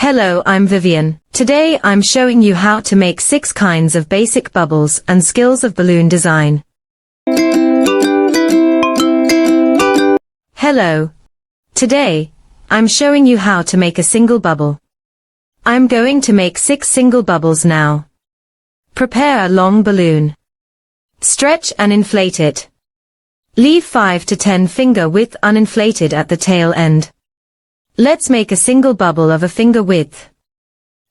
Hello, I'm Vivian. Today I'm showing you how to make 6 kinds of basic bubbles and skills of balloon design. Hello. Today, I'm showing you how to make a single bubble. I'm going to make 6 single bubbles now. Prepare a long balloon. Stretch and inflate it. Leave 5 to 10 finger width uninflated at the tail end. Let's make a single bubble of a finger width.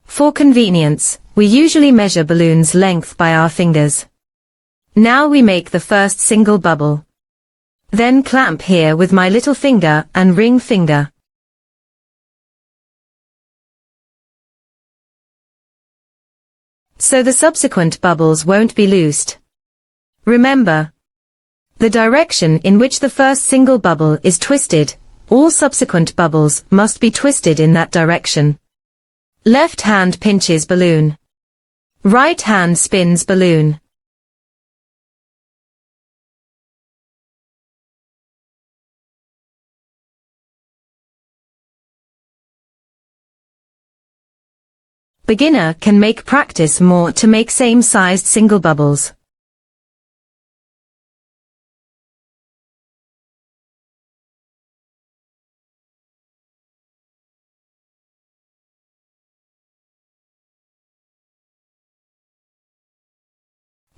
For convenience, we usually measure balloon's length by our fingers. Now we make the first single bubble. Then clamp here with my little finger and ring finger. So the subsequent bubbles won't be loosed. Remember, the direction in which the first single bubble is twisted, all subsequent bubbles must be twisted in that direction. Left hand pinches balloon. Right hand spins balloon. Beginner can make practice more to make same-sized single bubbles.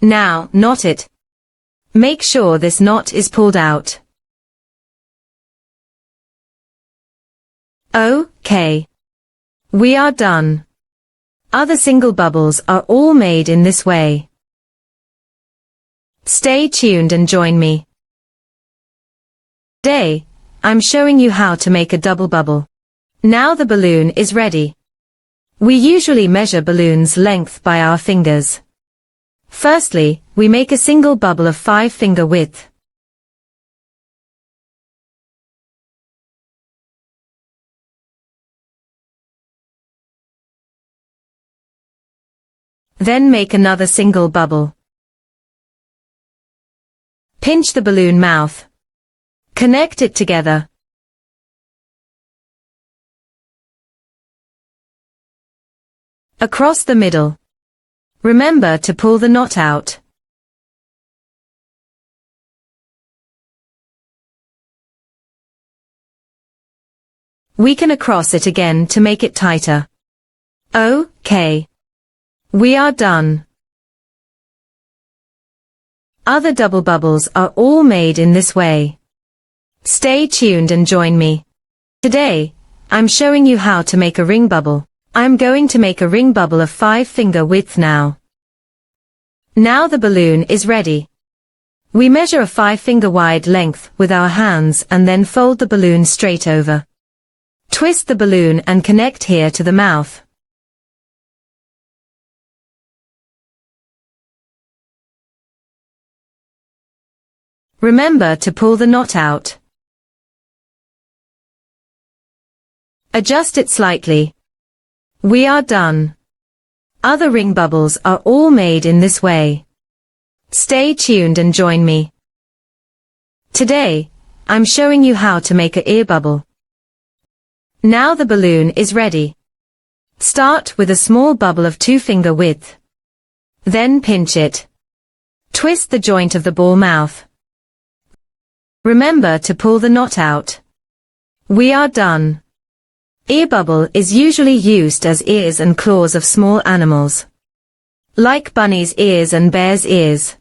Now, knot it. Make sure this knot is pulled out. Okay. We are done. Other single bubbles are all made in this way. Stay tuned and join me. Today, I'm showing you how to make a double bubble. Now the balloon is ready. We usually measure balloon's length by our fingers. Firstly, we make a single bubble of 5 finger width. Then make another single bubble. Pinch the balloon mouth. Connect it together. Across the middle. Remember to pull the knot out. Weaken across it again to make it tighter. Okay. We are done. Other double bubbles are all made in this way. Stay tuned and join me. Today, I'm showing you how to make a ring bubble. I'm going to make a ring bubble of 5 finger width now. Now the balloon is ready. We measure a 5 finger wide length with our hands and then fold the balloon straight over. Twist the balloon and connect here to the mouth. Remember to pull the knot out. Adjust it slightly. We are done. Other ring bubbles are all made in this way. Stay tuned and join me. Today, I'm showing you how to make an ear bubble. Now the balloon is ready. Start with a small bubble of 2 finger width. Then pinch it. Twist the joint of the ball mouth. Remember to pull the knot out. We are done. Ear bubble is usually used as ears and claws of small animals, like bunny's ears and bear's ears.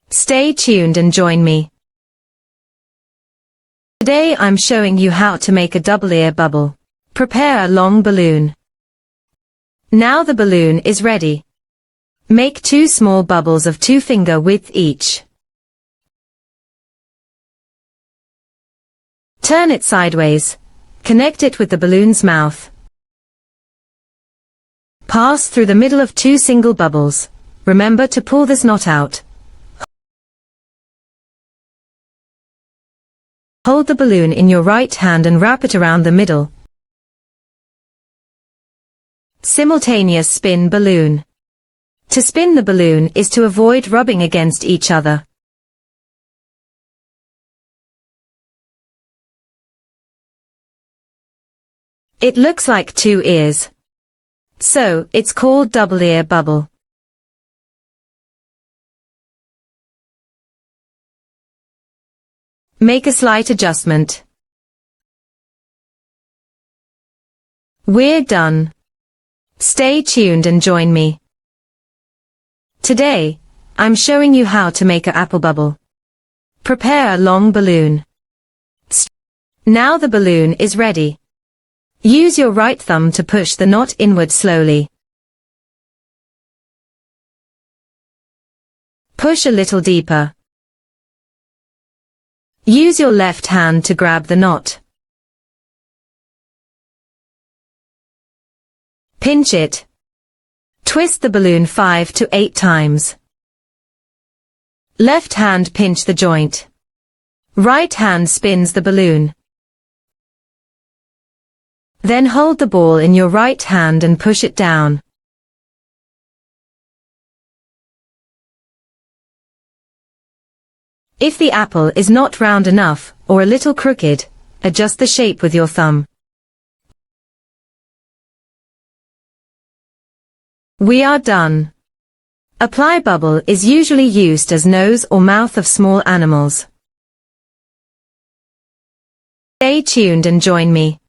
Stay tuned and join me. Today I'm showing you how to make a double ear bubble. Prepare a long balloon. Now the balloon is ready. Make 2 small bubbles of 2 finger width each. Turn it sideways. Connect it with the balloon's mouth. Pass through the middle of 2 single bubbles. Remember to pull this knot out. Hold the balloon in your right hand and wrap it around the middle. Simultaneous spin balloon. To spin the balloon is to avoid rubbing against each other. It looks like two ears. So, it's called double ear bubble. Make a slight adjustment. We're done. Stay tuned and join me. Today, I'm showing you how to make an apple bubble. Prepare a long balloon. Now the balloon is ready. Use your right thumb to push the knot inward slowly. Push a little deeper. Use your left hand to grab the knot. Pinch it. Twist the balloon 5 to 8 times. Left hand pinch the joint. Right hand spins the balloon. Then hold the ball in your right hand and push it down. If the apple is not round enough, or a little crooked, adjust the shape with your thumb. We are done. Apply bubble is usually used as nose or mouth of small animals. Stay tuned and join me.